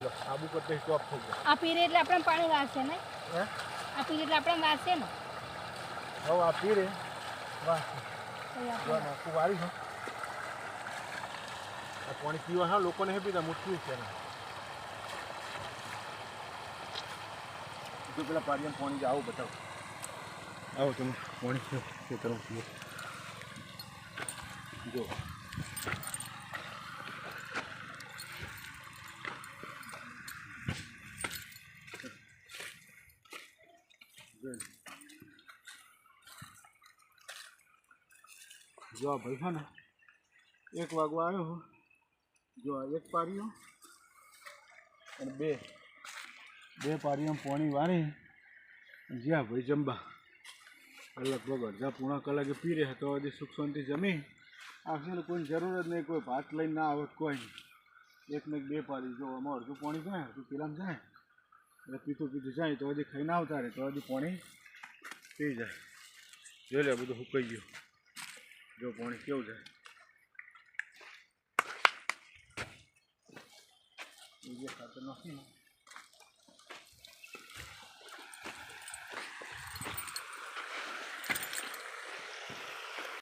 આબુ કરતે સ્ટોપ થઈ ગયો આ પીરે એટલે આપણે પાણી વાસે ને હે આ પીરે એટલે આપણે વાસે ને હવે આ પીરે વાહ વાહ નાખું વારી છે આ પાણી પીવા હા લોકોને હે પીતા મુશ્કેલ છે ને જો પેલા પાણીમાં પાણી આવો બતાવો આવો તમે પાણી ખેતરમાં પીવો જો જો ભાઈ છે ને 1 વાગવા આવ્યો જો એક પારીઓ અને બે પારીઓમાં પાણી વારી જ્યાં ભાઈ જંબા લગભગ અડધા પૂણા કલાકે પી રહ્યા તો હજી સુખ શાંતિ જમી આવશે કોઈ જરૂર જ નહીં કોઈ ભાત લઈને ના આવત કોઈ નહીં 1 ને 2 પારી જો આમાં અડધું પાણી જાય અડધું પેલામાં જાય એટલે પીતું જાય તો હજી ખાઈને આવતા રહે તો હજી પાણી પી જાય જોઈ લે બધું સુકાઈ ગયું જો પાણી કેવું જાય એ જે ખાતર નાખીને